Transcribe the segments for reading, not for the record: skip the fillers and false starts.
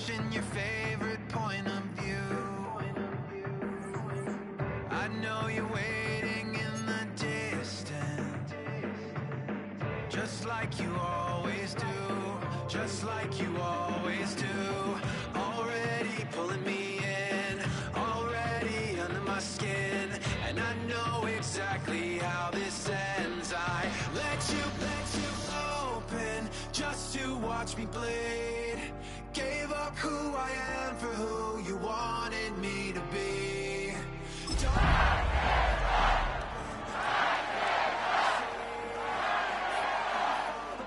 watching your favorite point of view. I know you're waiting in the distance, just like you always do, just like you always do. Already pulling me in, already under my skin, and I know exactly how this ends. I let you open just to watch me bleed. Gave up who I am for who you wanted me to be. The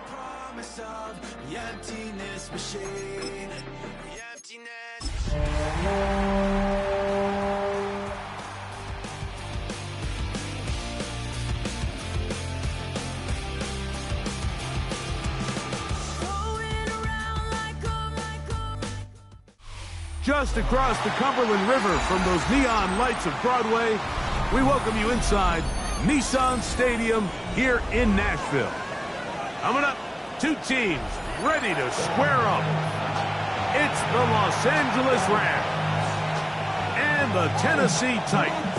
promise of the emptiness machine, the emptiness. Just across the Cumberland River from those neon lights of Broadway, we welcome you inside Nissan Stadium here in Nashville. Coming up, two teams ready to square up. It's the Los Angeles Rams and the Tennessee Titans.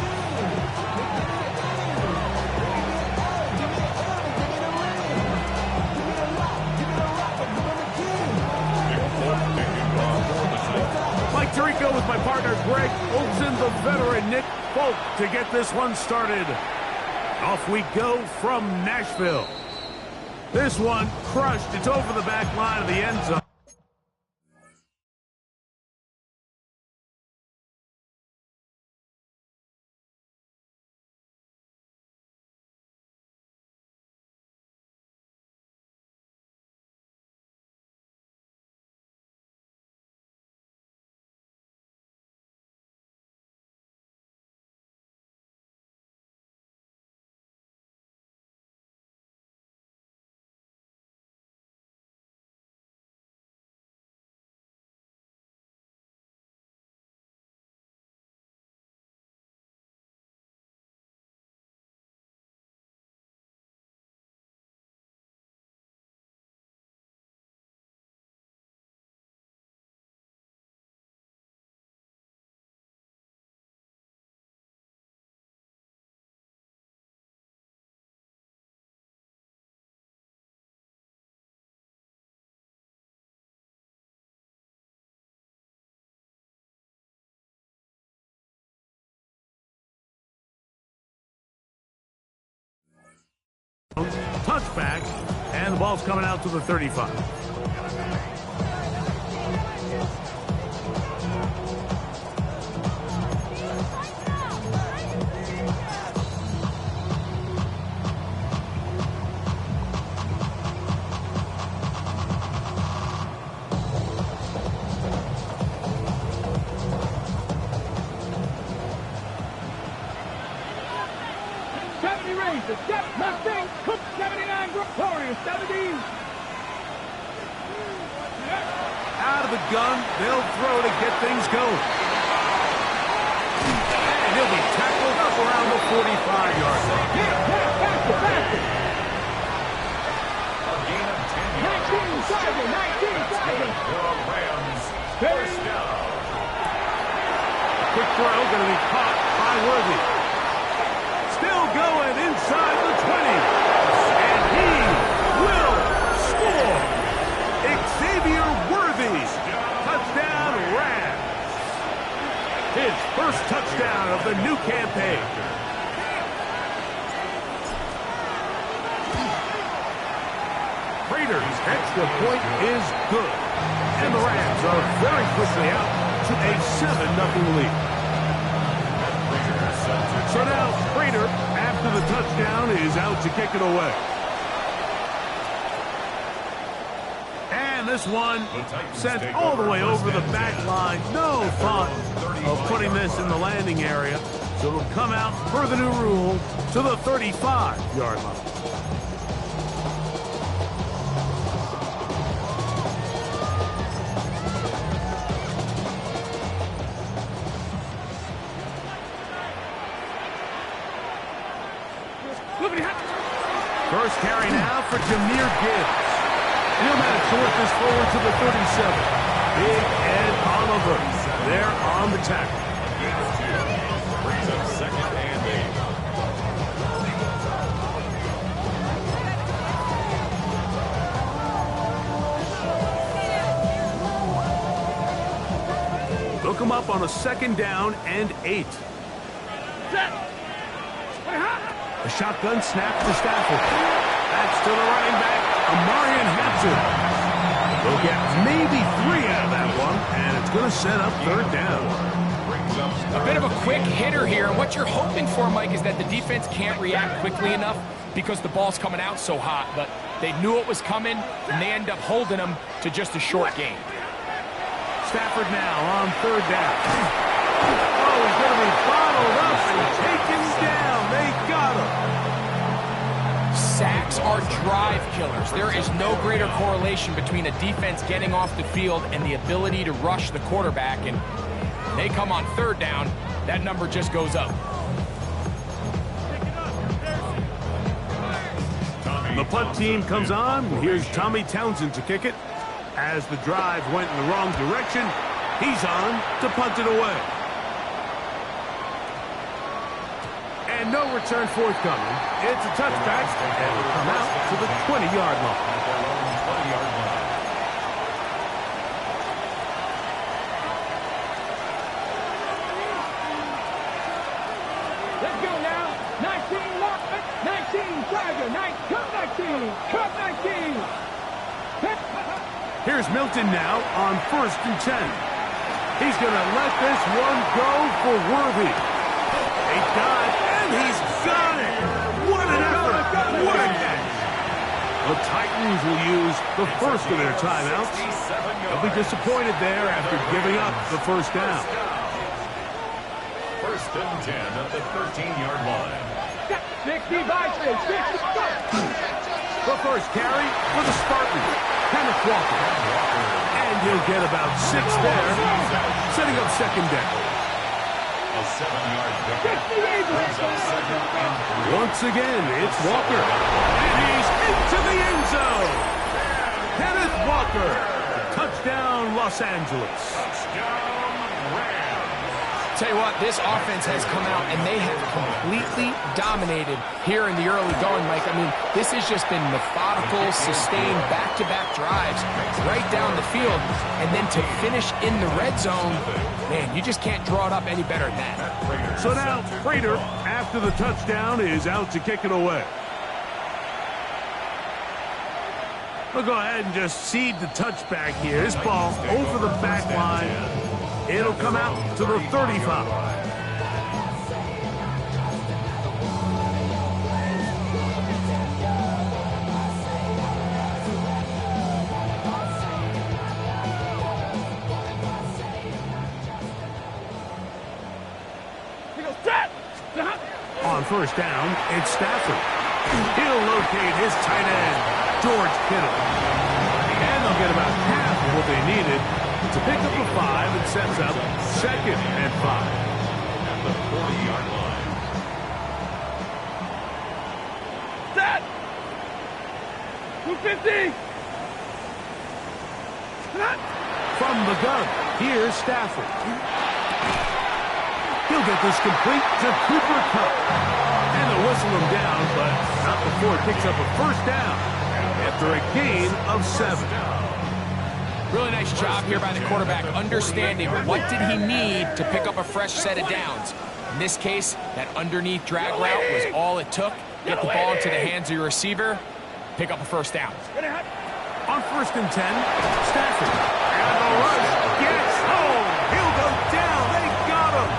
Mike Tirico with my partner Greg Olsen, the veteran Nick Folk to get this one started. Off we go from Nashville. This one crushed. It's over the back line of the end zone. Touchback, and the ball's coming out to the 35. The step Mustang, Cook 79, Warriors 70. Out of the gun, they'll throw to get things going. And he'll be tackled up around the 45-yard line. Faster. 19 Rams, first down. Quick throw going to be caught by Worthy. Still going inside the 20. And he will score. Xavier Worthy. Touchdown, Rams. His first touchdown of the new campaign. Prater's extra point is good. And the Rams are very quickly out to a 7-0 lead. So now Prater, after the touchdown, is out to kick it away. And this one sent all the way over the back line. No thought of putting this in the landing area. So it'll come out, per the new rule, to the 35-yard line. First carry now for Jahmyr Gibbs. He'll manage to work this forward to the 37. Big Ed cover. They're on the tackle. Brings up 2nd and 8. Look him up on a 2nd down and 8. A shotgun snap to Stafford. That's to the running back, Amarian Hudson. They'll get maybe 3 out of that one, and it's going to set up 3rd down. A bit of a quick hitter here, and what you're hoping for, Mike, is that the defense can't react quickly enough because the ball's coming out so hot, but they knew it was coming, and they end up holding them to just a short gain. Stafford now on 3rd down. Oh, he's going to be bottled up and taken down. They got him. Sacks are drive killers. There is no greater correlation between a defense getting off the field and the ability to rush the quarterback, and they come on 3rd down, that number just goes up. The punt team comes on. Here's Tommy Townsend to kick it. As the drive went in the wrong direction, he's on to punt it away. And no return forthcoming. It's a touchback, and will come out to the 20-yard line. Let's go now. 19 Mark, 19 Tiger, 19. Here's Milton now on 1st and 10. He's going to let this one go for Worthy. He dive, and he's got it. What an effort. What a catch. The Titans will use the first of their timeouts. They'll be disappointed there after giving up the 1st down. 1st and 10 at the 13-yard line. 60 Vikings, 60. The first carry for the Spartans, Kenneth Walker. And he'll get about 6 there, setting up 2nd down. A 7-yard pickup. Brings up 2nd and 3. Once again, it's Walker. And he's into the end zone. Kenneth Walker. Touchdown, Los Angeles. Touchdown, Rams. Tell you what, this offense has come out, and they have completely dominated here in the early going, Mike. I mean, this has just been methodical, sustained, back-to-back drives right down the field. And then to finish in the red zone, man, you just can't draw it up any better than that. So now, Prater, after the touchdown, is out to kick it away. We'll go ahead and just cede the touchback here. This ball over the back line. It'll come out to the 35. On 1st down, it's Stafford. He'll locate his tight end, George Kittle. And they'll get about half of what they needed to pick up a 5 and sets up 2nd and 5. At the 40-yard line. Set. 250. From the gun, here's Stafford. He'll get this complete to Cooper Kupp. And they'll whistle him down, but not before it picks up a 1st down after a gain of 7. Really nice job here by the quarterback, understanding what did he need to pick up a fresh set of downs. In this case, that underneath drag route was all it took. Get the ball into the hands of your receiver, pick up a 1st down. On 1st and 10, Stafford. And the rush gets home. He'll go down. They got him.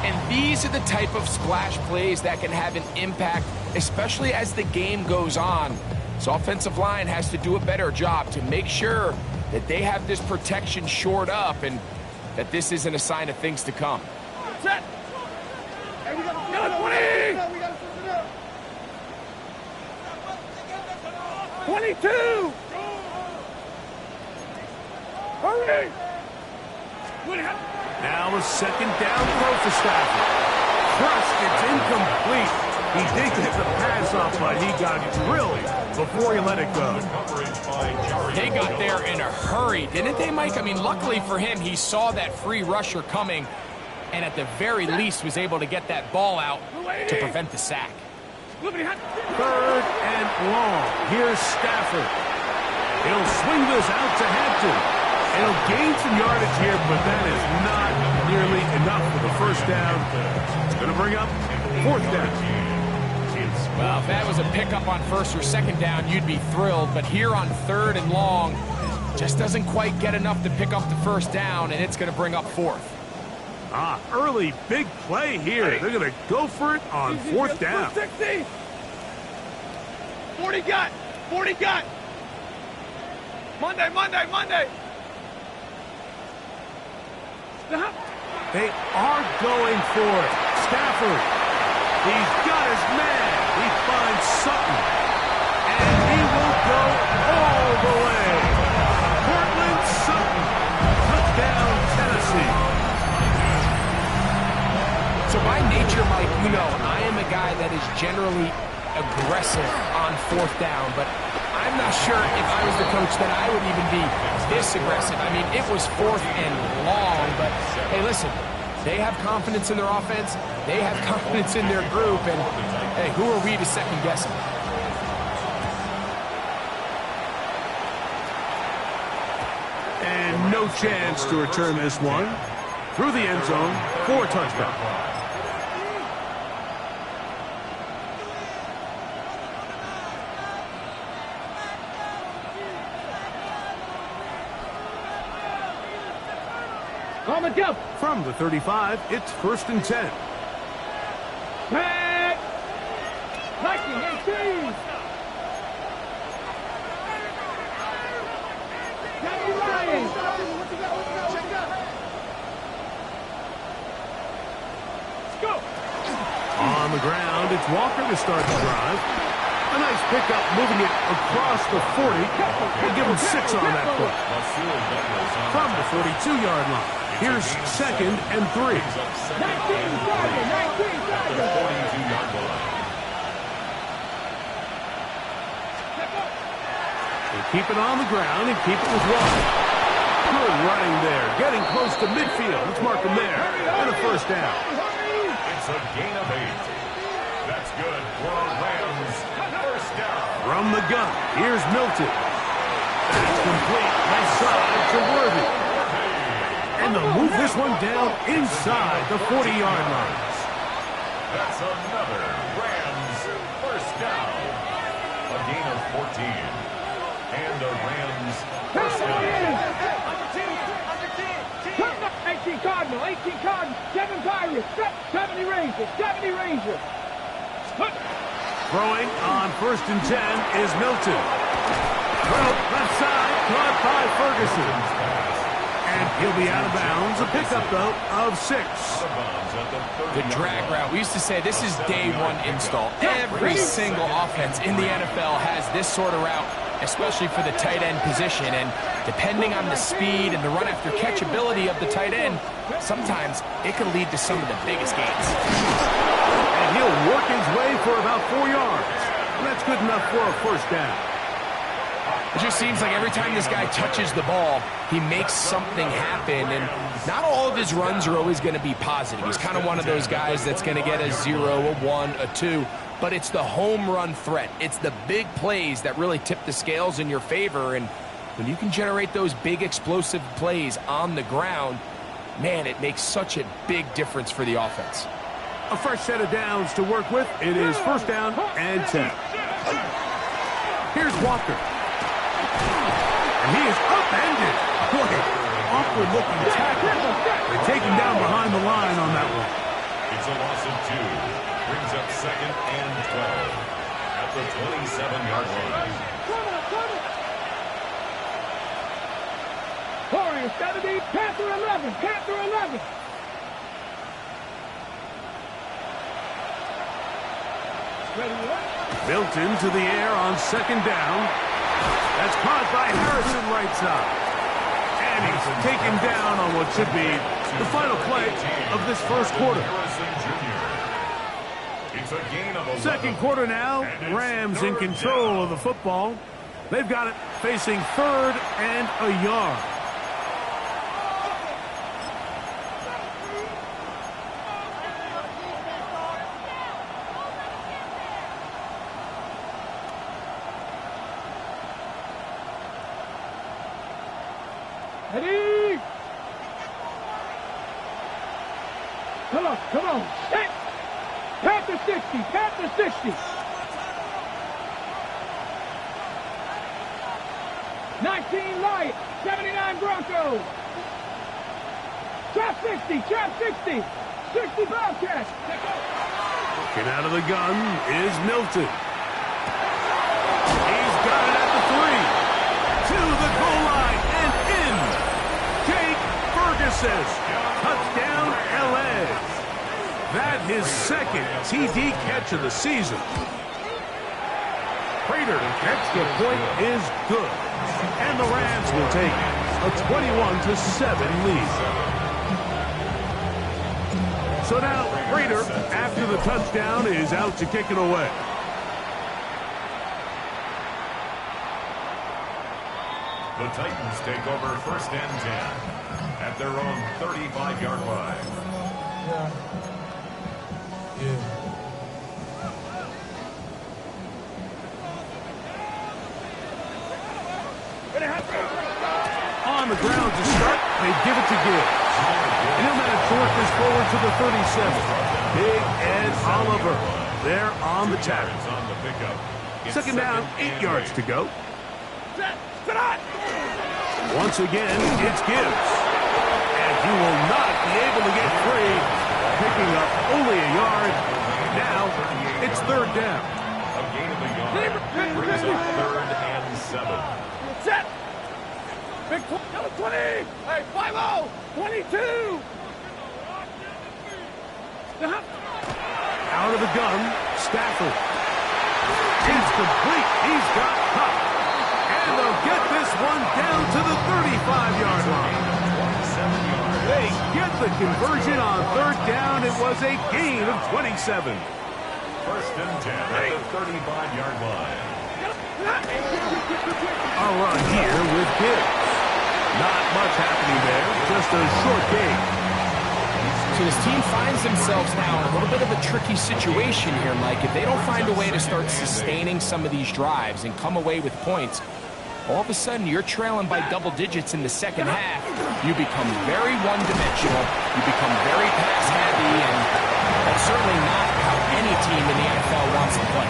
And these are the type of splash plays that can have an impact, especially as the game goes on. So offensive line has to do a better job to make sure that they have this protection shored up and that this isn't a sign of things to come. Set. Hey, we got 20. 22. Hurry. Now a 2nd down throw for Stafford. Crushed, it's incomplete. He did get the pass off, but he got drilled before he let it go. They got there in a hurry, didn't they, Mike? I mean, luckily for him, he saw that free rusher coming and at the very least was able to get that ball out to prevent the sack. 3rd and long. Here's Stafford. He'll swing this out to Hampton. He'll gain some yardage here, but that is not nearly enough for the first down. It's going to bring up 4th down. Well, if that was a pickup on 1st or 2nd down, you'd be thrilled. But here on 3rd and long, just doesn't quite get enough to pick up the 1st down, and it's going to bring up 4th. Early big play here. They're going to go for it on 4th down. 60. 40 got. 40 got. Monday. They are going for it. Stafford. He's got his man. He finds Sutton. And he will go all the way. Cortland Sutton. Touchdown, Tennessee. So by nature, Mike, you know, I am a guy that is generally aggressive on 4th down, but I'm not sure if I was the coach that I would even be this aggressive. I mean, it was 4th and long, but hey, listen, they have confidence in their offense, they have confidence in their group, and hey, who are we to second guess them? And no chance to return this one. Through the end zone for a touchdown. From the 35, it's 1st and 10. Back. 1918. Danny Ryan. Let's go. On the ground, it's Walker to start the drive. A nice pickup, moving it across the 40. We'll give him 6 on that play. From the 42-yard line. Here's 2nd and 3. 19 They keep it on the ground and keep it with Walker. Good running there. Getting close to midfield. Let's mark him there. And a 1st down. It's a gain of 8. That's good for Rams. 1st down. From the gun, here's Milton. That's complete. Left side to Worthy. And they'll move this one down inside the 40-yard line. That's another Rams 1st down. A gain of 14. And a Rams 1st down. 18 Cardinal. 18 Cardinal. 7 Pirates. 70 Rangers. 70 Rangers. Throwing on 1st and 10 is Milton. Well, left side, caught by Ferguson. And he'll be out of bounds. A pickup, though, of 6. The drag route. We used to say this is day 1 install. Every single offense in the NFL has this sort of route, especially for the tight end position. And depending on the speed and the run-after-catch ability of the tight end, sometimes it can lead to some of the biggest gains. And he'll work his way for about 4 yards. And that's good enough for a 1st down. It just seems like every time this guy touches the ball, he makes something happen, and not all of his runs are always going to be positive. He's kind of one of those guys that's going to get a 0, a 1, a 2, but it's the home run threat. It's the big plays that really tip the scales in your favor, and when you can generate those big explosive plays on the ground, man, it makes such a big difference for the offense. A fresh set of downs to work with. It is 1st down and 10. Here's Walker. And he is upended. Boy, awkward-looking tackle. They take him down behind the line on that one. It's a loss of 2. Brings up 2nd and 12 at the 27-yard line. Warriors got to be Panther 11. Panther 11. Milton to the air on 2nd down. That's caught by Harrison right side. And he's taken down on what should be the final play of this 1st quarter. Harrison Jr. It's a gain of 11. Second quarter now, Rams in control of the football. They've got it facing third and a yard. Ready? Come on. Set. Panther 60. Panther 60. 19 Lions. 79 Broncos. Trap 60. Trap 60. 60 Bobcats. Looking out of the gun is Milton. He's got it at the 3. To the goal line and in. Jake Ferguson. Touchdown, LA. That his second TD catch of the season. Prater extra point is good. And the Rams will take a 21-7 lead. So now Prater, after the touchdown, is out to kick it away. The Titans take over 1st and 10 at their own 35-yard line. On the ground to start, they give it to Gibbs. And he'll manage to work this forward to the 37. Big Ed Oliver there on the tackle. Second down, 8 yards to go. Once again, it's Gibbs. And he will not be able to get free, picking up only a yard. Now, it's third down. A gain of a yard brings up 3rd and 7. Set. Big 20. Hey, 5-0. 22. Out of the gun, Stafford. He's complete. He's got Kupp. And they'll get this one down to the 35-yard line. They get the conversion on third down. It was a gain of 27. 1st and 10 at the 35-yard line. A run here with Gibbs. Not much happening there. Just a short gain. So this team finds themselves now in a little bit of a tricky situation here, Mike. If they don't find a way to start sustaining some of these drives and come away with points, all of a sudden you're trailing by double digits in the second half. You become very one-dimensional. You become very pass-heavy, and that's certainly not how any team in the NFL wants to play.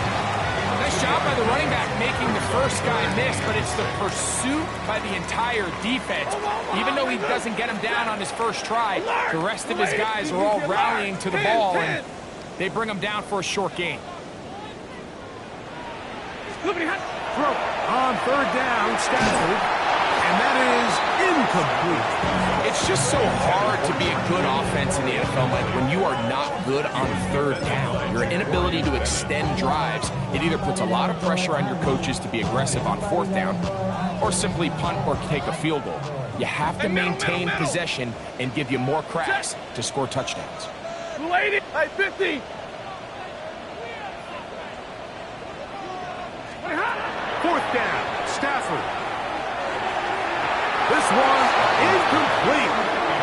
Nice job by the running back making the first guy miss, but it's the pursuit by the entire defense. Even though he doesn't get him down on his first try, the rest of his guys are all rallying to the ball, and they bring him down for a short gain. Throw on third down, Stafford, and that is incomplete. It's just so hard to be a good offense in the NFL, Mike, when you are not good on third down. Your inability to extend drives, it either puts a lot of pressure on your coaches to be aggressive on fourth down or simply punt or take a field goal. You have to maintain possession and give you more cracks to score touchdowns. Lady, hey, 50. Fourth down, Stafford. This one incomplete.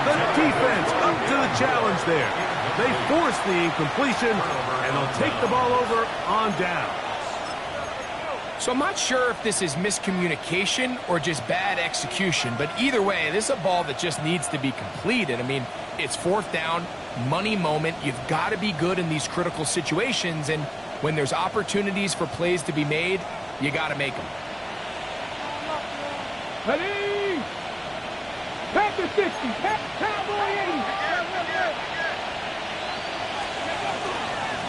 The defense up to the challenge there. They force the incompletion, and they'll take the ball over on down. So I'm not sure if this is miscommunication or just bad execution, but either way, this is a ball that just needs to be completed. I mean, it's fourth down, money moment. You've got to be good in these critical situations, and when there's opportunities for plays to be made, you got to make them. Ready? Panther 60. Cowboy 80.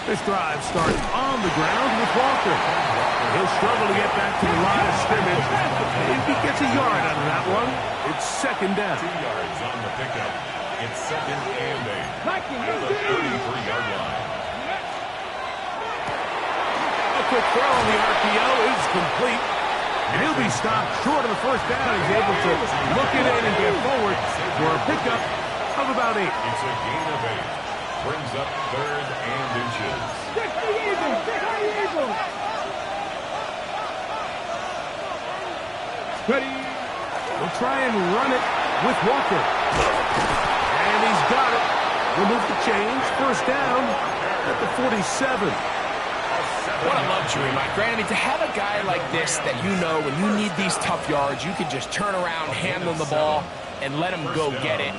This drive starts on the ground with Walker. He'll struggle to get back to the line of scrimmage. If he gets a yard out of that one, it's second down. 2 yards on the pickup. It's 2nd and 8 at the 33-yard line. A quick throw on the RPO is complete. And he'll be stopped short of the first down. He's able to look it in and get forward for a pickup of about 8. It's a gain of 8. Brings up 3rd and inches. 60 Eagles! 60 Eagles! Ready? We'll try and run it with Walker. And he's got it. Remove the change. First down at the 47. What a luxury, Mike. Grant, I mean, to have a guy like this that you know when you need these tough yards, you can just turn around, hand him the ball, and let him go get it.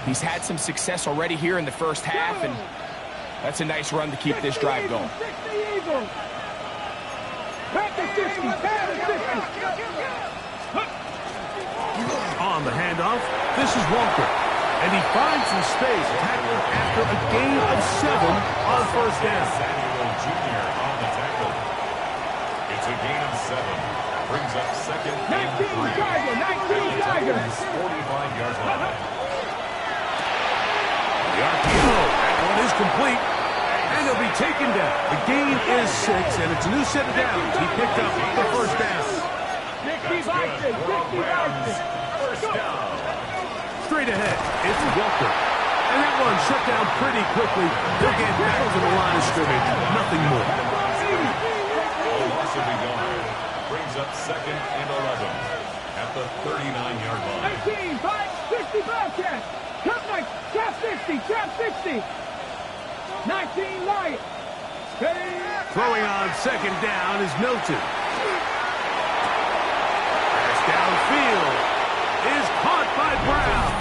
He's had some success already here in the first half, and that's a nice run to keep this drive going. 60 Eagles! Back to 60! Back to 60! On the handoff, this is Walker. And he finds some space tackling after a gain of 7 on first down. Samuel Jr. on the tackle. It's a gain of 7. Brings up 2nd and 3. 19 Tiger! 19 Tiger! 45-yard line. The RPO, that one is complete. And he'll be taken down. The gain is 6, and it's a new set of downs. He picked up the first down. 60 Vikings! 60 Vikings! First down. Straight ahead, it's Walker. And that one shut down pretty quickly. They'll get back to the line of scrimmage. Nothing more. A loss of a yard. Brings up 2nd and 11 at the 39-yard line. 19 60 Bobcats! Cut Mike! Trap 60! Trap 60! 19 Lions! Throwing on second down is Milton. Pass downfield is caught by Brown.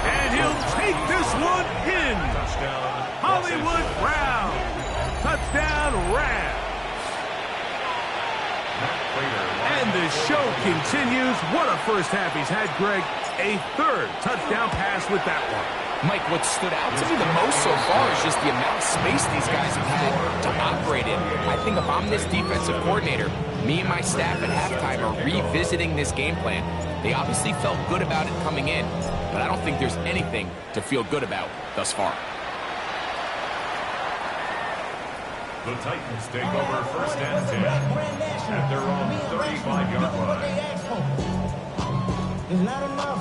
And he'll take this one in. Touchdown. Hollywood Brown. Touchdown Rams. And the show continues. What a first half he's had, Greg. A 3rd touchdown pass with that one. Mike, what stood out to me the most so far is just the amount of space these guys have had to operate in. I think if I'm this defensive coordinator, me and my staff at halftime are revisiting this game plan. They obviously felt good about it coming in, but I don't think there's anything to feel good about thus far. The Titans take over 1st and 10 at their own 35-yard line. It's not enough.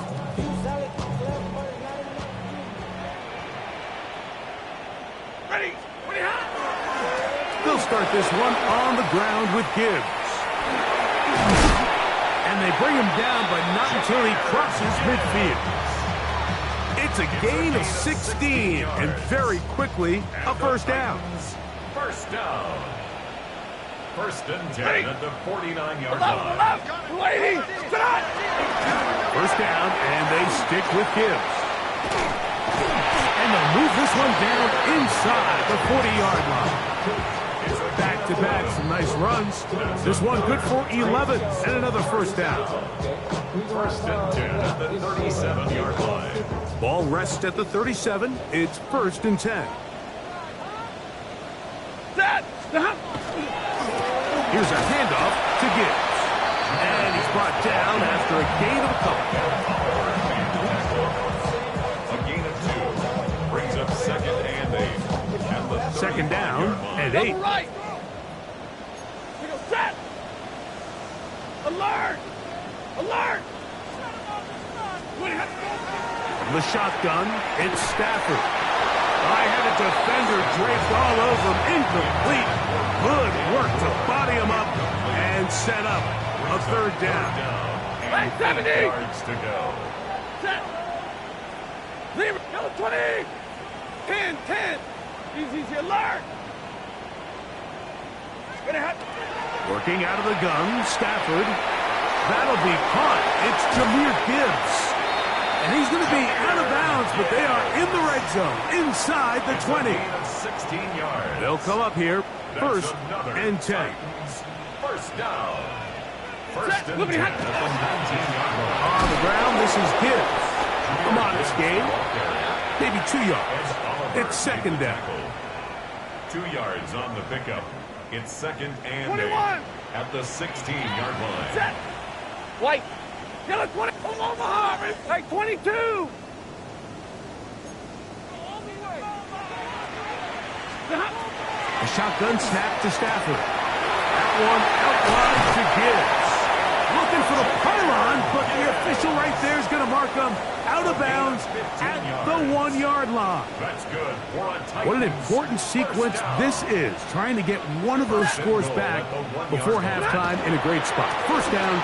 Ready! They'll start this one on the ground with Gibbs. And they bring him down, but not until he crosses midfield. It's a gain of 16, and very quickly, a first down. First down. 1st and 10 at the 49-yard line. Lady! Stop! First down, and they stick with Gibbs. And they'll move this one down inside the 40-yard line. Back-to-back, some nice runs. This one good for 11, and another first down. 1st and 10 at the 37-yard line. Ball rests at the 37. It's 1st and 10. Here's a handoff to Gibbs. And he's brought down after a gain of a couple. A gain of 2. Brings up 2nd and 8. At the 2nd down and 8. Right! We go set! Alert! Alert! From the shotgun, it's Stafford. I had a defender draped all over him. Incomplete. Good work to body him up and set up a 3rd down. Right, 70! Yards to go. Set! Leave! Yellow 20! 10, 10! Easy, alert! Working out of the gun, Stafford. That'll be caught. It's Jahmyr Gibbs. And he's going to be out of bounds, but they are in the red zone, inside the 20. 16 yards. They'll come up here, 1st and 10. First down. 1st and 10 at the 19-yard line. On the ground, this is Gibbs. A modest gain, maybe 2 yards. It's 2nd down. 2 yards on the pickup. It's 2nd and 21. 8 at the 16-yard line. Set! White! Yellow 20! Omaha! Like 22! A shotgun snap to Stafford. That one out wide to Gibbs. Looking for the pylon, but the official right there is going to mark him out of bounds at the 1-yard line. That's good. What an important sequence this is, trying to get one of those scores back before halftime in a great spot. First down,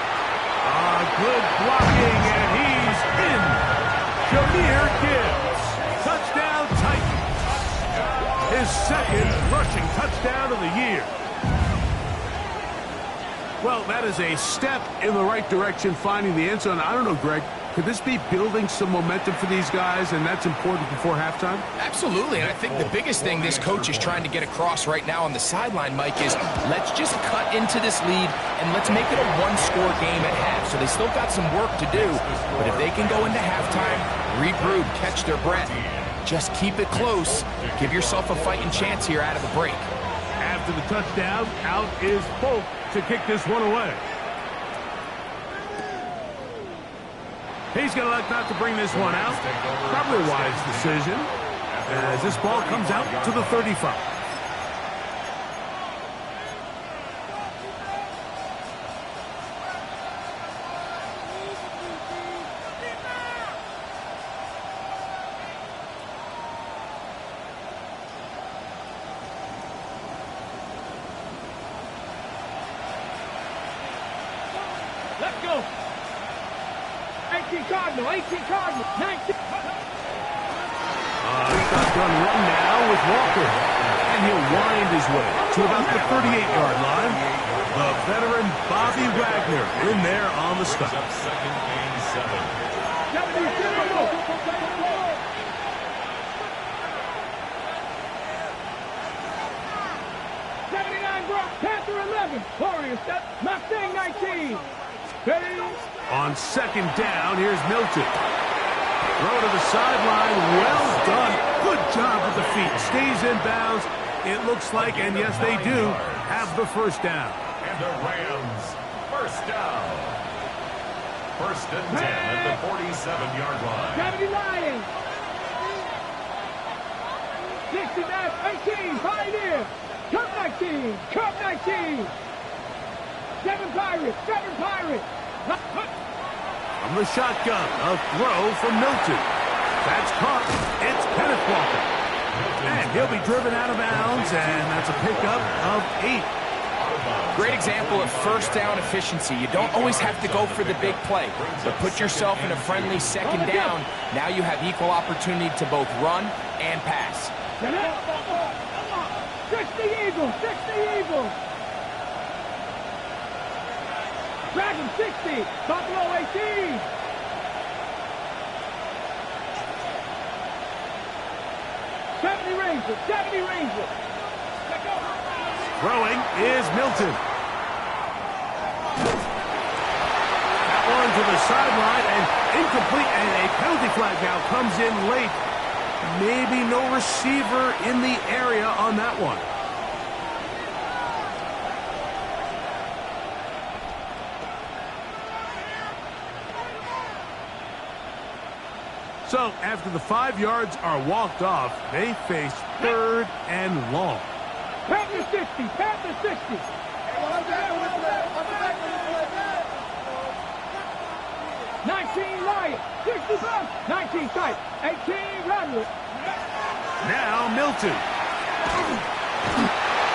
good blocking, and he's in. Jahmyr Gibbs, touchdown Titans. His second rushing touchdown of the year. Well, that is a step in the right direction, finding the end zone. I don't know, Greg, could this be building some momentum for these guys, and that's important before halftime? Absolutely, and I think the biggest thing this coach is trying to get across right now on the sideline, Mike, is let's just cut into this lead and let's make it a one-score game at half. So they still got some work to do, but if they can go into halftime, regroup, catch their breath, just keep it close, give yourself a fighting chance here out of the break. After the touchdown, out is Folk to kick this one away. He's going to elect not to bring this one out. Probably a wise decision, as this ball comes out to the 35. Let's go. 18 Cardinal, 19. Shotgun run now with Walker. And he'll wind his way to about the 38-yard line. The veteran Bobby Wagner in there on the stop. Up second and 7. 79 Brock, Panther 11. Warriors, Mustang 19. Ready? On second down, here's Milton. Throw to the sideline. Well done. Good job with the feet. Stays in bounds. It looks like, and yes, they do, have the first down. And the Rams, first down. First and 10 at the 47-yard line. 70 Lions. 69, 18, Pioneer. Cup 19. 7 Pirates. From the shotgun, a throw from Milton. That's caught. It's Kenneth Walker. And he'll be driven out of bounds, and that's a pickup of 8. Great example of first down efficiency. You don't always have to go for the big play, but put yourself in a friendly second down. Now you have equal opportunity to both run and pass. 60 Eagles. Dragon 60, Buffalo 18. Seventy Rangers. Throwing is Milton. That one to the sideline and incomplete, and a penalty flag now comes in late. Maybe no receiver in the area on that one. So, after the 5 yards are walked off, they face third and long. Panther 60. 19 Lions, 65, 19 tight, 18 Roderick. Now Milton.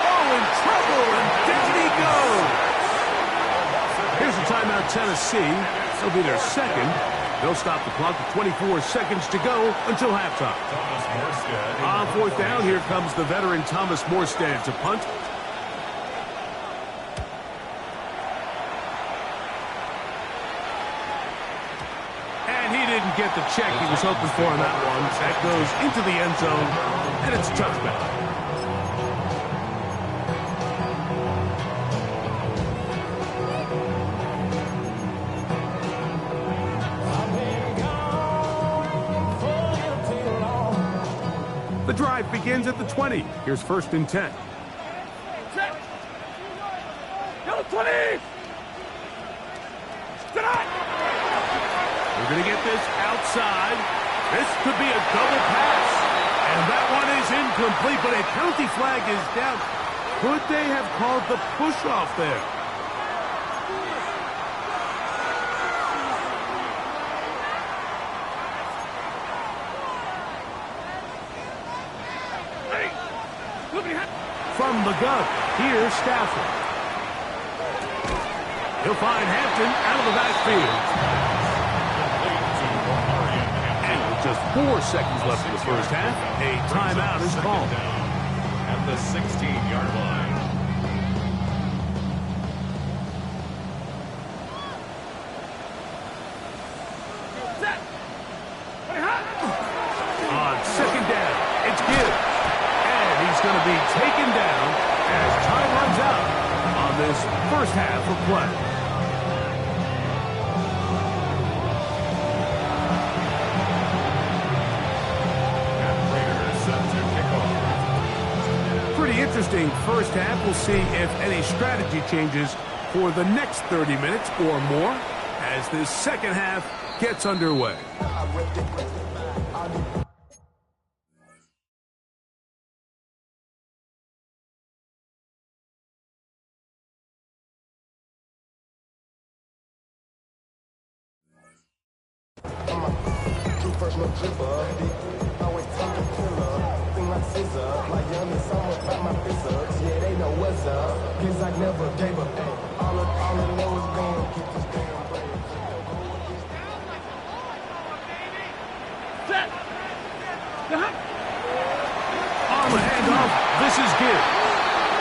Oh, in trouble, and down he goes. Here's a timeout, Tennessee. It'll be their second. They'll stop the clock with 24 seconds to go until halftime. On fourth down, here comes the veteran Thomas Morstead to punt. And he didn't get the check he was hoping for on that one. That goes into the end zone, and it's a touchback. The drive begins at the 20. Here's first and 10. Set. Go 20. We're going to get this outside. This could be a double pass. And that one is incomplete, but a penalty flag is down. Could they have called the push-off there? From the gun, here's Stafford. He'll find Hampton out of the backfield. And with just 4 seconds left in the first half, a timeout is called. At the 16-yard line. On second down, it's Gibbs. And he's going to be taken down as time runs out on this first half of play. And Raiders set to kick off. Pretty interesting first half. We'll see if any strategy changes for the next 30 minutes or more as this second half gets underway. On the handoff, this is Gibbs.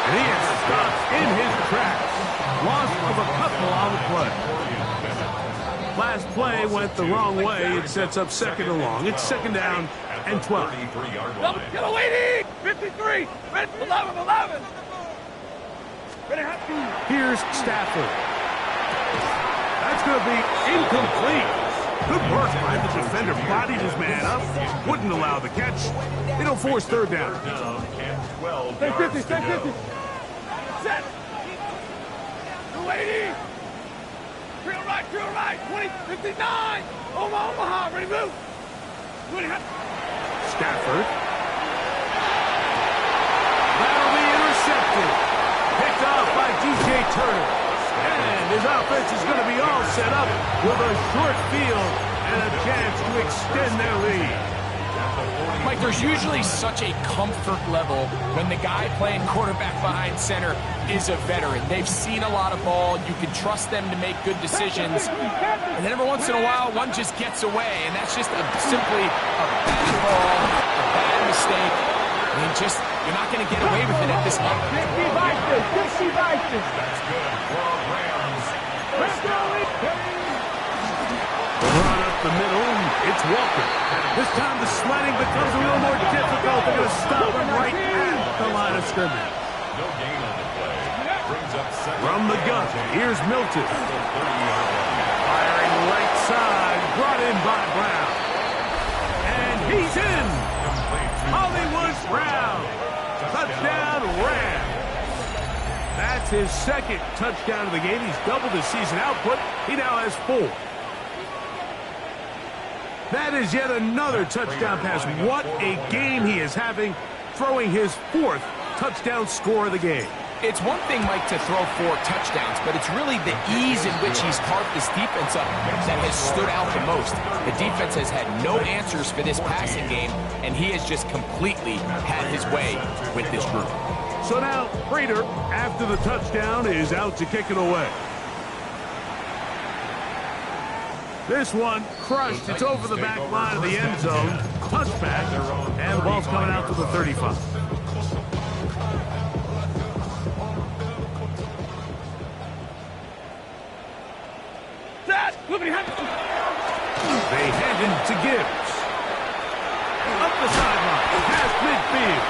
And he is stopped in his tracks. Loss of a couple on the play. Last play went the wrong way. It sets up second and long. It's second down and 12. 33-yard line. Get away, 53, 11. Here's Stafford. That's going to be incomplete. Good work by the defender. Bodied his man up. Wouldn't allow the catch. It'll force third down. Down and 12 Stay yards 50, to stay go. 50. Set. 280. Drill right, 20, 59. Omaha, ready to move. Stafford. That'll be intercepted. Picked off by DJ Turner. And his offense is going to be all set up with a short field and a chance to extend their lead. Mike, there's usually such a comfort level when the guy playing quarterback behind center is a veteran. They've seen a lot of ball. You can trust them to make good decisions. And then every once in a while, one just gets away, and that's just simply a bad ball, a bad mistake. I mean, you're not going to get away with it at this level. 50 Vikings, 50 Vikings. That's good for Rams. Let's go, Run up the middle, it's Walker. This time the sledding becomes a little more difficult. They're going to stop him right at the line of scrimmage. No gain on the play. Brings up second. From the gun, here's Milton. 30-yard line. Firing right side, brought in by Brown. And he's in. Hollywood Brown. Touchdown, Rams. That's his second touchdown of the game. He's doubled his season output. He now has 4. That is yet another touchdown pass. What a game he is having, throwing his 4th touchdown score of the game. It's one thing, Mike, to throw 4 touchdowns, but it's really the ease in which he's carved this defense up that has stood out the most. The defense has had no answers for this passing game, and he has just completely had his way with this group. So now, Prater, after the touchdown, is out to kick it away. This one crushed. It's over the back line of the end zone. Touchback, and the ball's coming out to the 35. They hand him to Gibbs. Up the sideline, past midfield.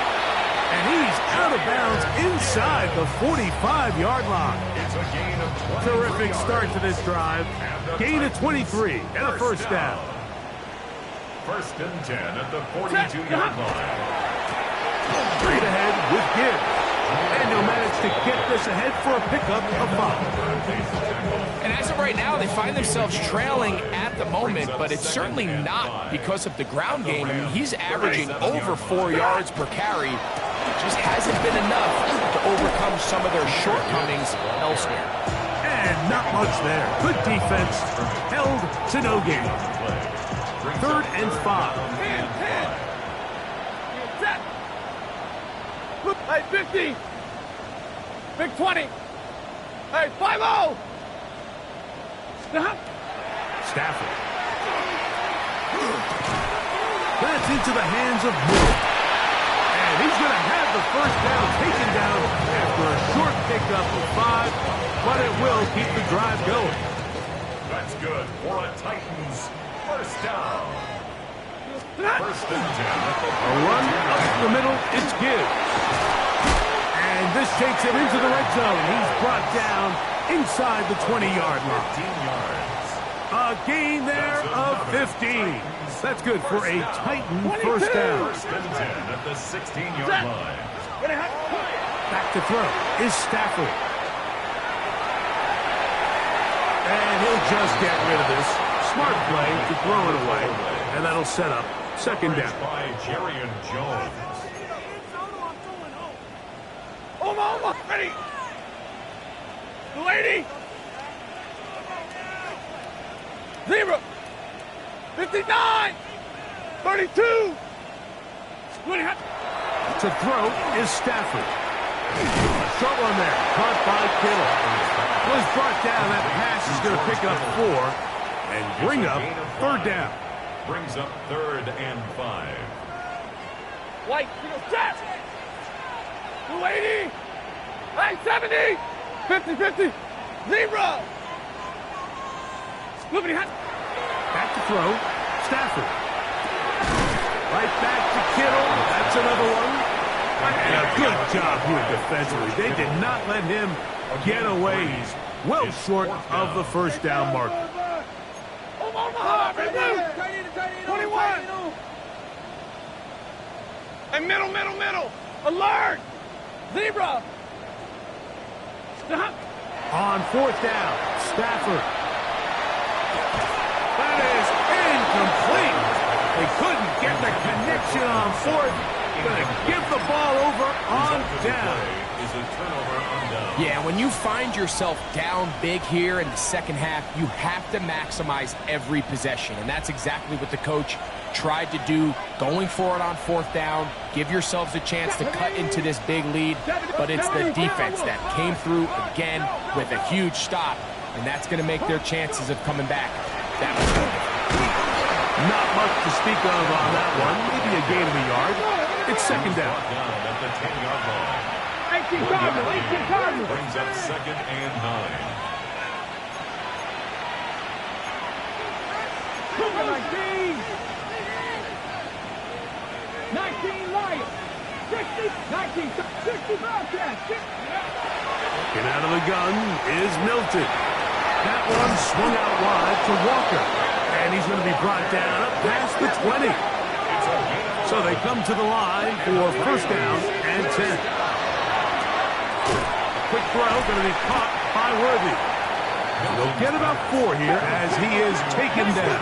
And he's out of bounds inside the 45-yard line. It's a gain of 20. Terrific start to this drive. Gain of 23 and a first down. First and 10 at the 42-yard line. Straight ahead with Gibbs. And he'll manage to get this ahead for a pickup of 5. And as of right now, they find themselves trailing at the moment, but it's certainly not because of the ground game. I mean, he's averaging over 4 yards per carry. It just hasn't been enough to overcome some of their shortcomings elsewhere. And not much there. Good defense. Held to no gain. 3rd and 5. Hey, 50. Big 20. Hey, 5-0. Stop. Stafford. That's into the hands of Moore. And he's going to have the first down taken down after a short pickup of 5, but it will keep the drive going. That's good for a Titans first down. First and 10. A run up the middle, it's good. And this takes him into the red zone. He's brought down inside the 20-yard line. 15 yards. A gain there of 15. That's good for a Titan first down. First and 10 at the 16-yard line. Back to throw is Stafford. And he'll just get rid of this. Smart play to throw it away. And that'll set up second down. By Jerry and Jones. Oma, ready. The lady. 0. 59. 32. To throw is Stafford. A short one there. Caught by Kittle. Was brought down. That pass is going to pick up 4 and bring up third down. Brings up 3rd and 5. White, set. 280. Hey, 70. 50, 50. 0. Back to throw. Stafford. Right back to Kittle. That's another one. And a good job here defensively. They did not let him get away. He's well short of the first down marker. 21. And middle. Alert. 0. Stop. On fourth down, Stafford. That is incomplete. They couldn't get the connection on fourth. Going to give the ball over on down. Is a turnover on down. Yeah, when you find yourself down big here in the second half, you have to maximize every possession. And that's exactly what the coach tried to do, going for it on fourth down. Give yourselves a chance to cut into this big lead. But it's the defense that came through again with a huge stop. And that's going to make their chances of coming back that much better. Not much to speak of on that one. Maybe a gain of a yard. It's second down. Down at the 10-yard line. 18 Cardinals. Brings up 2nd and 9. 19 Lions. 60. 1960 Bobcats. Getting out of the gun is Milton. That one swung out wide to Walker. And he's going to be brought down up past the 20. So they come to the line for first down and 10. Quick throw going to be caught by Worthy. They'll get about 4 here as he is taken down.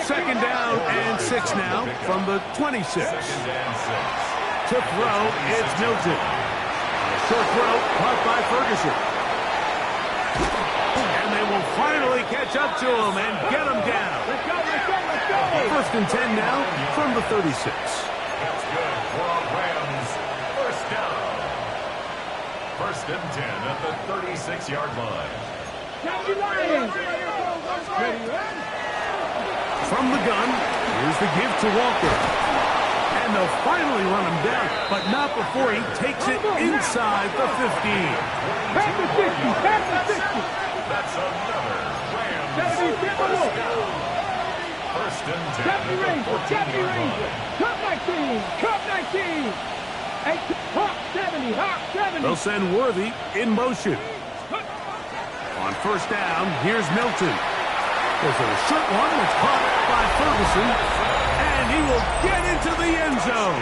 Second down and 6 now from the 26. To throw, it's Milton. Short throw caught by Ferguson. And they will finally catch up to him and get him down. First and 10 now from the 36. That's good for Rams. First down. First and 10 at the 36-yard line. From the gun, here's the give to Walker. And they'll finally run him down, but not before he takes it inside the 15. Back to 60. That's another Rams first down. First and 10 at the 14-yard line. Cup 19. Hawk 70. They'll send Worthy in motion. On first down, here's Milton. There's a short one that's caught by Ferguson, and he will get into the end zone.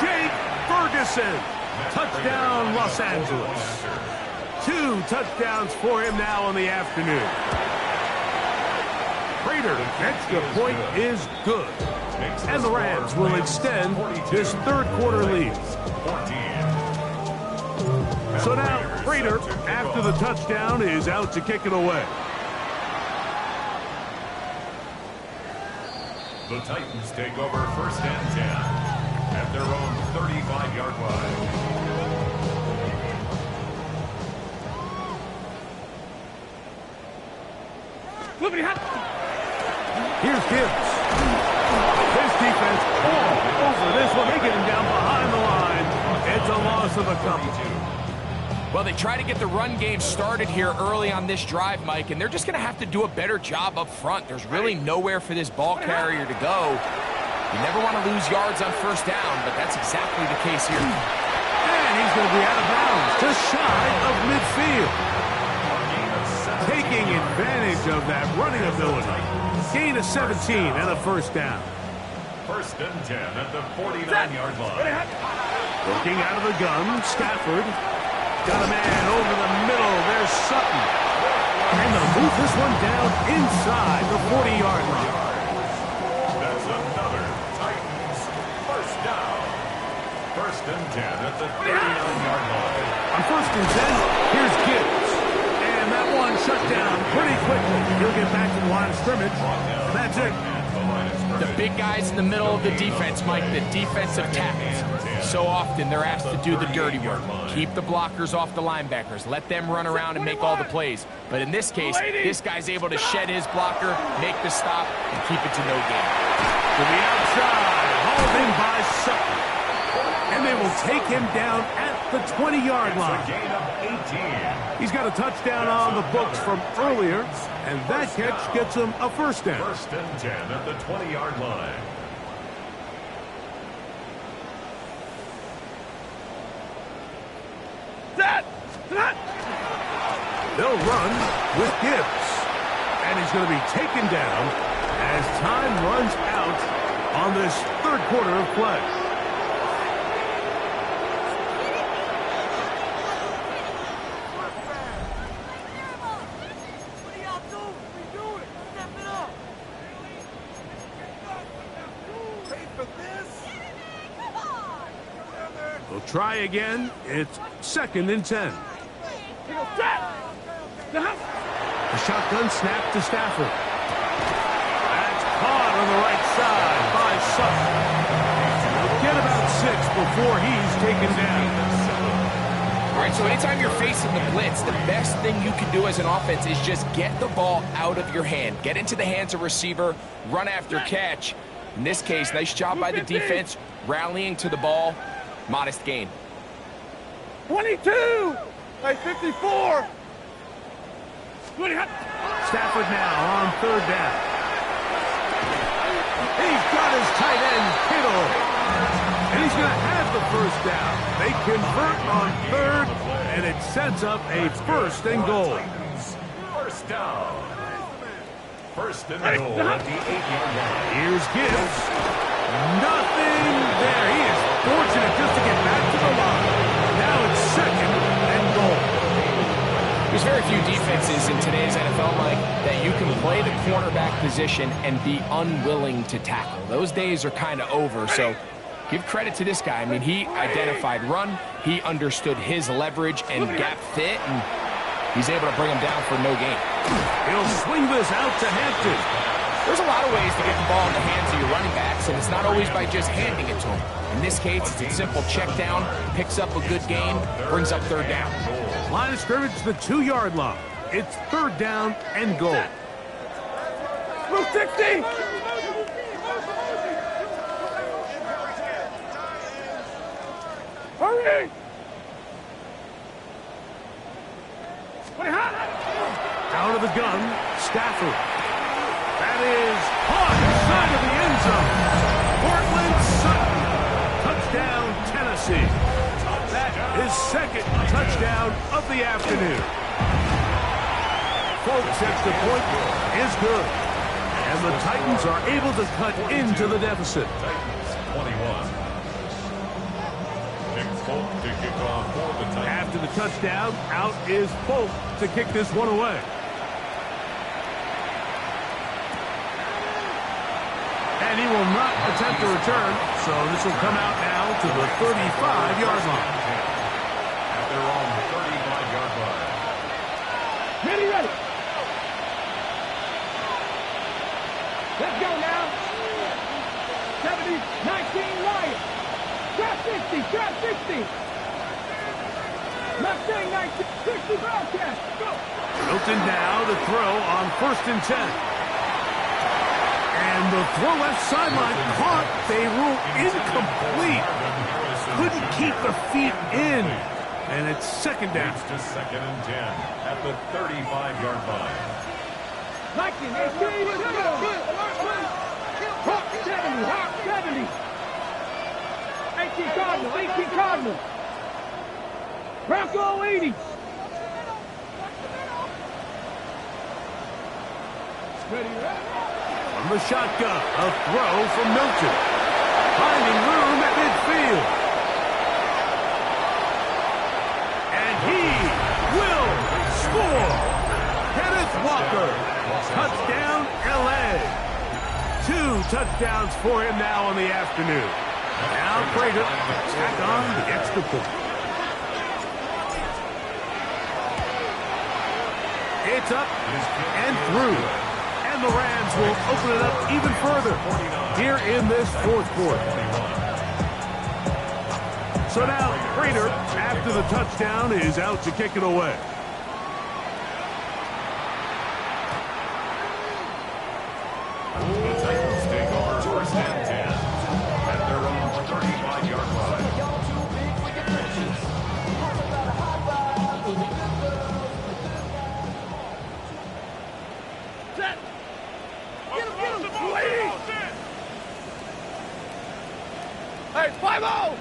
Jake Ferguson. Touchdown, Los Angeles. 2 touchdowns for him now in the afternoon. Prater, extra point is good. And the Rams will extend this third quarter lead. So now, Prater, after the touchdown, is out to kick it away. The Titans take over first and 10. at their own 35-yard line. Here's Gibbs. His defense all over this one. They get him down behind the line. It's a loss of a couple. Well, they try to get the run game started here early on this drive, Mike, and they're just going to have to do a better job up front. There's really nowhere for this ball carrier to go. You never want to lose yards on first down, but that's exactly the case here. And he's going to be out of bounds, just shy of midfield. Taking advantage of that running ability. Gain of 17 and a first down. First and 10 at the 49-yard line. Looking out of the gun, Stafford. Got a man over the middle. There's Sutton. And they'll move this one down inside the 40-yard line. That's another Titans first down. First and 10 at the 39-yard line. On first and 10, here's Gibbs. And that one shut down pretty quickly. He'll get back to the line of scrimmage. That's it. The big guys in the middle of the defense, Mike, the defensive tackles. So often they're asked to do the dirty work. Keep the blockers off the linebackers. Let them run around and make all the plays. But in this case, this guy's able to shed his blocker, make the stop, and keep it to no gain. To the outside, hauled in by Sutton. And they will take him down at the 20-yard line. Gain of 18. He's got a touchdown on the books from earlier, and that catch gets him a first down. First and 10 at the 20-yard line. They'll run with Gibbs. And he's going to be taken down as time runs out on this third quarter of play. We'll try again. It's second and 10. The shotgun snap to Stafford. That's caught on the right side by Sutton. Get about 6 before he's taken down. All right, so anytime you're facing the blitz, the best thing you can do as an offense is just get the ball out of your hand. Get into the hands of receiver, run after catch. In this case, nice job by the defense, rallying to the ball. Modest gain. 22 by 54. Stafford now on third down. He's got his tight end, Kittle. And he's going to have the first down. They convert on third, and it sets up a first and goal. First down. First and goal at the 8-yard line. Here's Gibbs. Nothing there. He is fortunate just to get back to the line. Now it's second and goal. There's very few defenses in today's NFL, Mike, that you can play the cornerback position and be unwilling to tackle. Those days are kind of over, so give credit to this guy. I mean, he identified run, he understood his leverage and gap fit, and he's able to bring him down for no gain. He'll swing this out to Hampton. There's a lot of ways to get the ball in the hands of your running backs, and it's not always by just handing it to him. In this case, it's a simple check down, picks up a good gain, brings up third down. Line of scrimmage, the 2-yard line. It's third down and goal. Move 60. Hurry. Out of the gun, Stafford. That is caught inside of the end zone. Portland Sutton. Touchdown, Tennessee. That is second touchdown of the afternoon. Folks, extra point is good. And the Titans are able to cut into the deficit. Titans 21. Nick Folk to kick off for the Titans. After the touchdown, out is Folk to kick this one away. And he will not attempt a return, so this will come out now to the 35-yard line. At their own 35-yard line. Ready. Let's go now. 70-19 Lions. Trap 60, trap 60. Mustang 1960 broadcast. Go. Hilton now to throw on 1st and 10. And the throw left sideline caught. They rule incomplete. Couldn't keep the feet in. And it's 2nd down. It's to 2nd and 10 at the 35-yard line. 19, 18, 70. 18 Cardinal, 18 Cardinal. Bronco 80. From the shotgun, a throw from Milton. Finding room at midfield. And he will score. Kenneth Walker. Touchdown, L.A. 2 touchdowns for him now on the afternoon. Now Prater tack on the extra point. It's up and through. And the Rams will open it up even further here in this 4th quarter. So now Prater, after the touchdown, is out to kick it away. The Titans take over 1st and 10 at their own 35-yard line. Set. Get him. Hey, 5-0.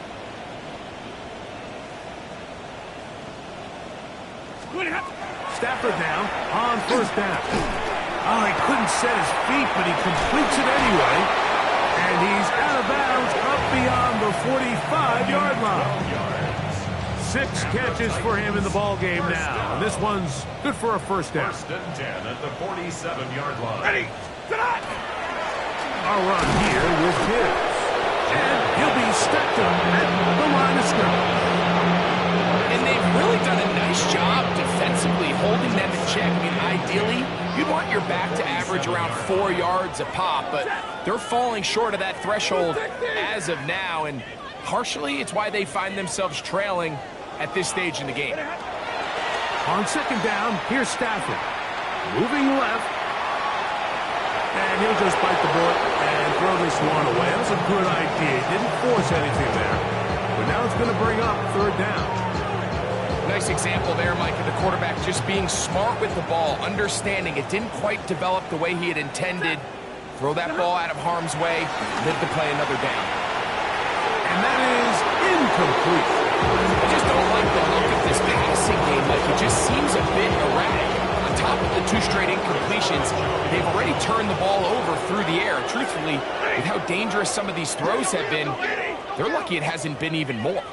Stafford now on 1st down. Oh, he couldn't set his feet, but he completes it anyway. And he's out of bounds up beyond the 45-yard line. 6 catches for him in the ball game now. And this one's good for a 1st down. 1st and 10 at the 47-yard line. Ready, set. Our run here with Gibbs. And he'll be stepped up at the line of scrimmage. And they've really done a nice job defensively holding them in check. I mean, ideally, you'd want your back to average around 4 yards a pop, but they're falling short of that threshold as of now, and partially it's why they find themselves trailing at this stage in the game. On 2nd down, here's Stafford. Moving left. And he'll just bite the bullet and throw this one away. That was a good idea. He didn't force anything there. But now it's going to bring up 3rd down. Nice example there, Mike, of the quarterback just being smart with the ball, understanding it didn't quite develop the way he had intended. Throw that ball out of harm's way, live to play another down. And that is incomplete. I just don't like the look of this passing game, Mike. It just seems a bit erratic. On top of the 2 straight incompletions, they've already turned the ball over through the air. Truthfully, with how dangerous some of these throws have been, they're lucky it hasn't been even more.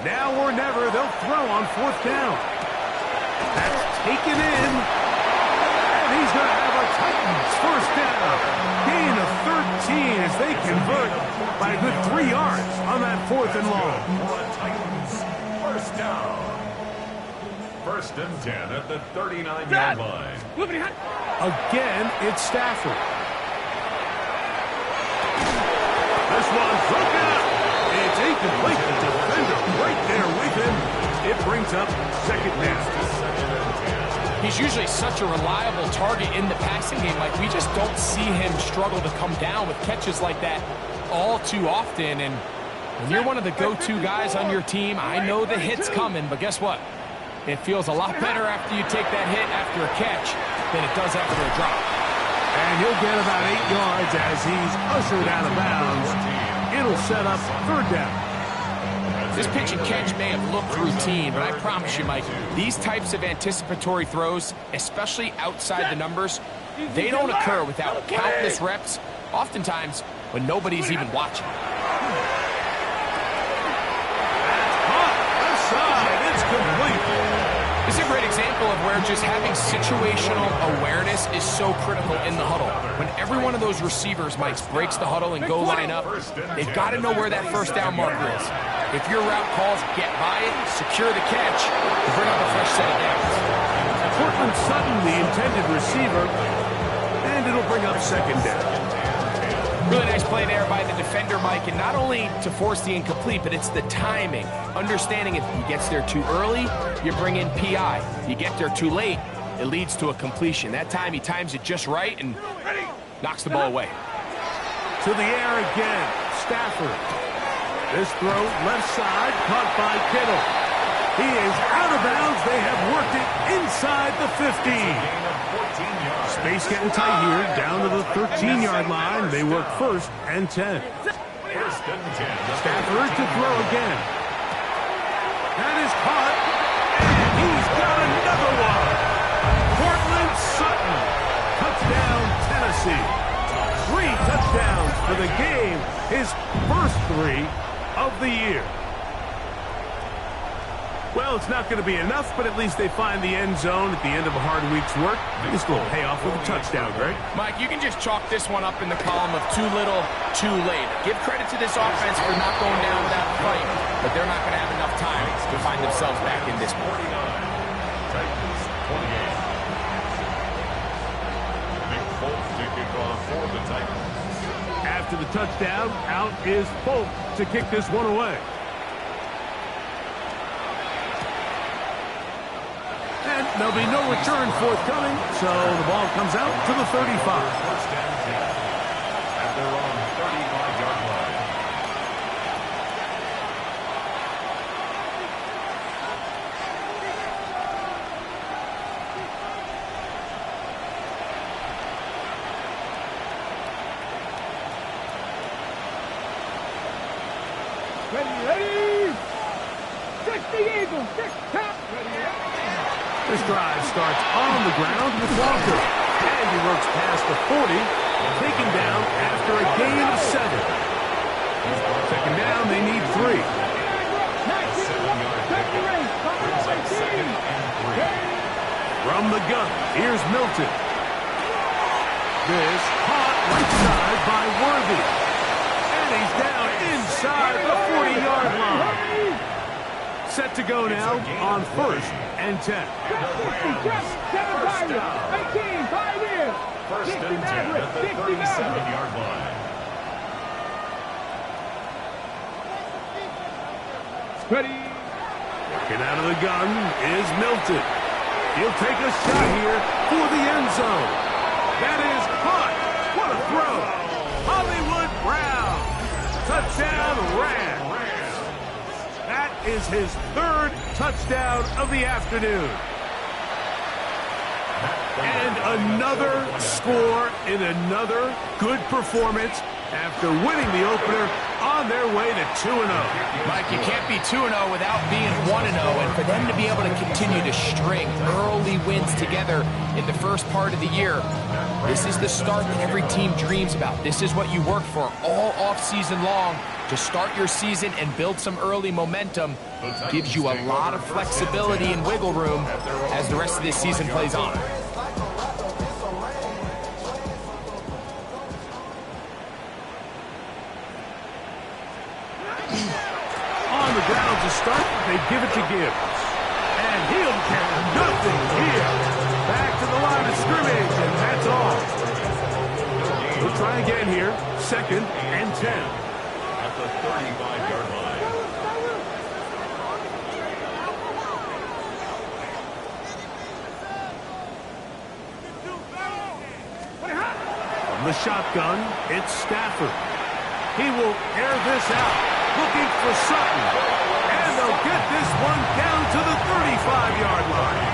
Now or never, they'll throw on 4th down. That's taken in. And he's going to have a Titans 1st down. Gain of 13 as they convert by a good 3 yards on that 4th and long. Titans 1st down. 1st and 10 at the 39-yard line. Again, it's Stafford. This one's broken up. It's incomplete. The defender right there with him. It brings up 2nd down. He's usually such a reliable target in the passing game. Like, we just don't see him struggle to come down with catches like that all too often. And when you're one of the go-to guys on your team, I know the hit's coming, but guess what? It feels a lot better after you take that hit after a catch than it does after a drop. And he'll get about 8 yards as he's ushered out of bounds. It'll set up 3rd down. This pitch and catch may have looked routine, but I promise you, Mike, these types of anticipatory throws, especially outside the numbers, they don't occur without countless reps, oftentimes when nobody's even watching. Left side, it's complete. This is a great example of where just having situational awareness is so critical in the huddle. When every one of those receivers, Mike, breaks the huddle and go line up, they've got to know where that 1st down marker is. If your route calls, get by it, secure the catch, and bring up a fresh set of downs. Cortland Sutton, the intended receiver, and it'll bring up 2nd down. Really nice play play there by the defender, Mike, and not only to force the incomplete, but it's the timing. Understanding if he gets there too early, you bring in PI. You get there too late, it leads to a completion. That time he times it just right and knocks the ball away. To the air again, Stafford. This throw left side, caught by Kittle. He is out of bounds. They have worked it inside the 15. Space getting tight here, down to the 13-yard line. They work 1st and 10. Stafford to throw again. That is caught, and he's got another one. Cortland Sutton, touchdown Tennessee. 3 touchdowns for the game, his first 3 of the year. Well, it's not going to be enough, but at least they find the end zone at the end of a hard week's work. This will pay off with a touchdown, Greg. Mike, you can just chalk this one up in the column of too little, too late. Give credit to this offense for not going down without a fight, but they're not going to have enough time to find themselves back in this one. Titans 28. Nick Folk to kick off for the Titans. After the touchdown, out is Folk to kick this one away. And there'll be no return forthcoming, so the ball comes out to the 35. 1st and 10 at their own 35-yard line. Ready! 60 Eagles, 6 tap! This drive starts on the ground with Walker. And he works past the 40, taken down after a gain of 7. 2nd down, they need 3. From the gun, here's Milton. This caught right side by Worthy. And he's down inside the 40-yard line. Set to go now on 1st and 10. 18, 5 years. 1st and 10 at the 37-yard line. Ready. Working out of the gun is Milton. He'll take a shot here for the end zone. That is caught. What a throw. Hollywood Brown. Touchdown Rams. That is his 3rd touchdown of the afternoon. And another score in another good performance after winning the opener on their way to 2-0. Mike, you can't be 2-0 without being 1-0, and for them to be able to continue to string early wins together in the first part of the year, this is the start that every team dreams about. This is what you work for all offseason long to start your season and build some early momentum. Gives you a lot of flexibility and wiggle room as the rest of this season plays on. On the ground to start, they give it to Gibbs. And he'll get nothing here. Back to the line of scrimmage, and that's all. We'll try again here. 2nd and 10. At the 35-yard line. From the shotgun, it's Stafford. He will air this out, looking for Sutton. And they'll get this one down to the 35-yard line.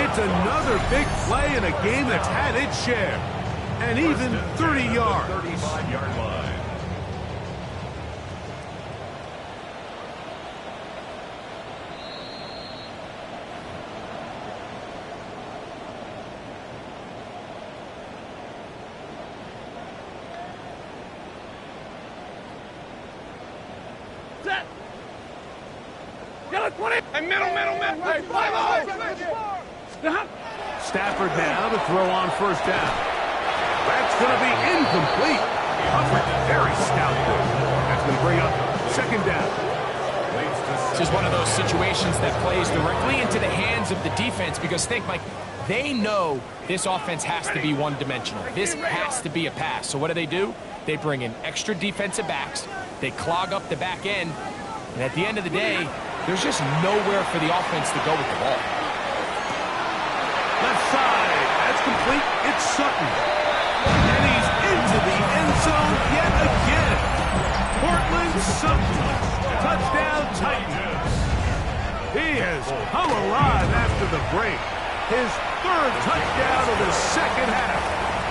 It's another big play in a game that's had its share. And even 30 yards. 35-yard line. Set. Get a 20. And middle. Hey, 5-0. Stafford now to throw on 1st down. That's going to be incomplete. Very stout. That's going to bring up 2nd down. This is one of those situations that plays directly into the hands of the defense because think, Mike, they know this offense has to be one-dimensional. This has to be a pass. So what do? They bring in extra defensive backs. They clog up the back end. And at the end of the day, there's just nowhere for the offense to go with the ball. Left side. That's complete. It's Sutton. And he's into the end zone yet again. Portland Sutton. Touchdown Titans. He has come alive after the break. His third touchdown of the second half.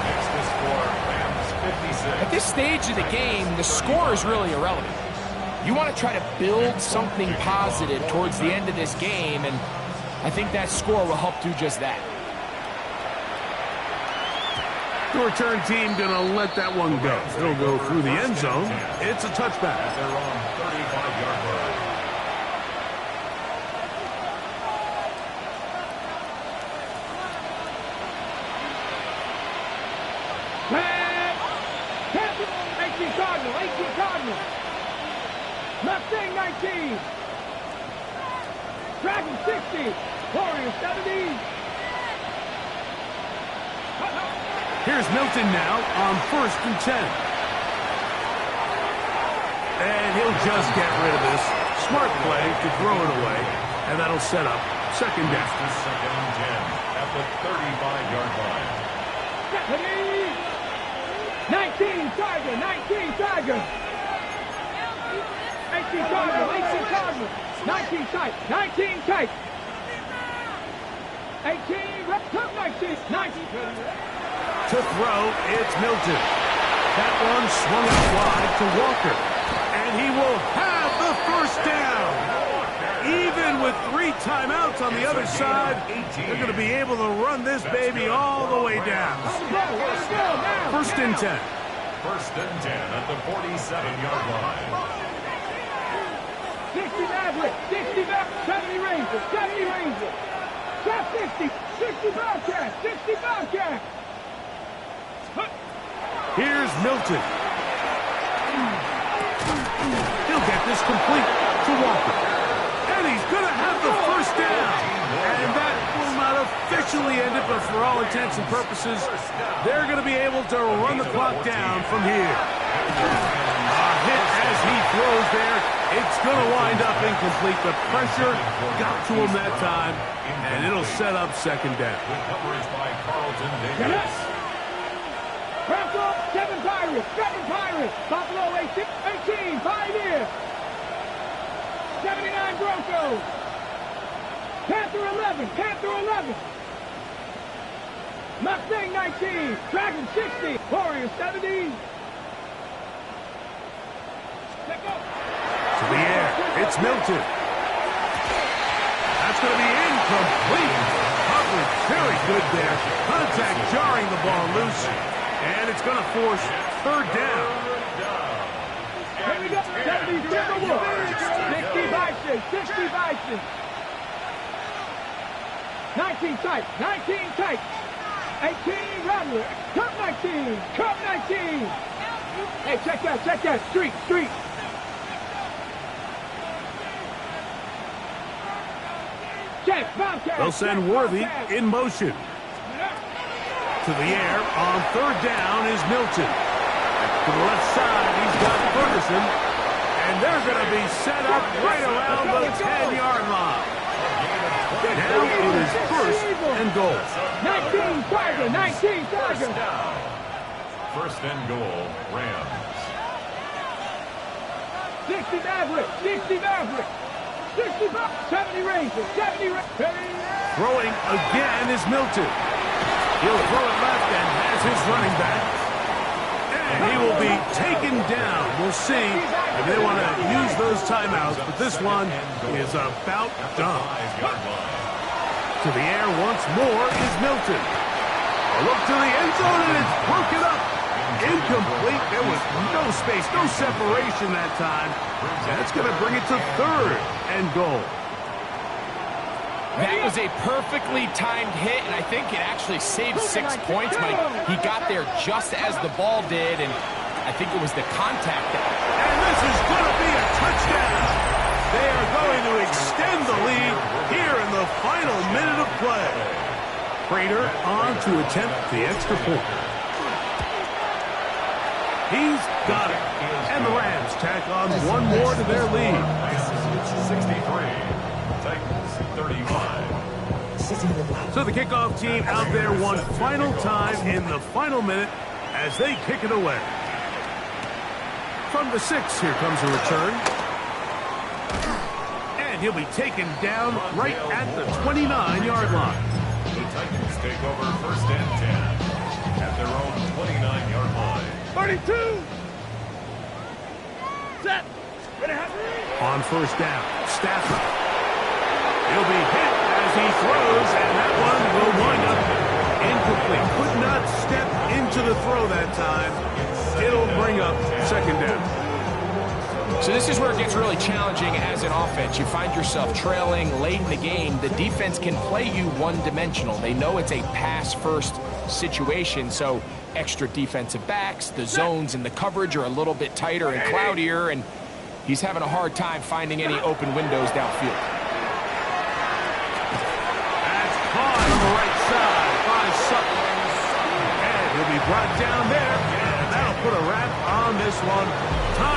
Makes the score Rams 56. At this stage of the game, the score is really irrelevant. You want to try to build something positive towards the end of this game, and I think that score will help do just that. The return team going to let that one go. It'll go through the end zone. It's a touchback. At their own 35-yard line. Pass! 18 Cardinal. Mustang 19. Dragon 60. Warriors 70. Here's Milton now on 1st and 10. And he'll just get rid of this. Smart play to throw it away. And that'll set up second down. It's second and 10 at the 35-yard line. 19 Tiger. 18 Cardinal. 19 tight. 18, tough 19. To throw, it's Milton. That one swung out wide to Walker. And he will have the first down. Even with 3 timeouts on the other side, they're going to be able to run this baby all the way down. First and 10. First and 10 at the 47-yard line. 60 Maverick, 60 back, 70 Ranger. Trap 60 Bobcat. Here's Milton. He'll get this complete to Walker. And he's going to have the first down. And that will not officially end it, but for all intents and purposes, they're going to be able to run the clock down from here. A hit as he throws there. It's going to wind up incomplete. The pressure got to him that time, and it'll set up second down. With coverage by Carlton Davis. Bronco, 7 Pirates. Buffalo 18, Pioneer. 79 Broncos. Panther 11. Mustang 19. Dragon 60. Warriors 70. To the air, it's Milton. That's going to be incomplete. Coverage very good there. Contact jarring the ball loose. And it's going to force third down. Here we go. 70 Timberwolves. 60 Bison. 19 tight. 18 Rattler. Cup 19. Hey, check that. Street. Check, Bobcat. They'll send Worthy in motion. To the air on third down is Milton. To the left side, he's got Ferguson. And they're going to be set up right around the 10-yard line. Now it is first and goal. 19 Tiger. First down. First and goal, Rams. 60 Maverick. 70 Rangers. Throwing again is Milton. He'll throw it left and has his running back. And he will be taken down. We'll see if they want to use those timeouts, but this one is about done. To the air once more is Milton. A look to the end zone, and it's broken up. Incomplete. There was no space, no separation that time. That's going to bring it to third and goal. That was a perfectly timed hit, and I think it actually saved 6 points, Mike. He got there just as the ball did, and I think it was the contact. And this is going to be a touchdown. They are going to extend the lead here in the final minute of play. Prater on to attempt the extra point. He's got it. And the Rams tack on one more to their lead. 63, Titans 35. So the kickoff team out there one final time in the final minute as they kick it away. From the 6, here comes a return. And he'll be taken down right at the 29-yard line. The Titans take over first and 10 at their own 29-yard line. 32. Set. On first down, Stafford. He'll be hit as he throws, and that one will wind up incomplete. Could not step into the throw that time. It'll bring up second down. So this is where it gets really challenging as an offense. You find yourself trailing late in the game. The defense can play you one-dimensional. They know it's a pass-first situation, so extra defensive backs, the zones and the coverage are a little bit tighter and cloudier, and he's having a hard time finding any open windows downfield. That's caught on the right side by Sutton. And he'll be brought down there, and that'll put a wrap on this one. Time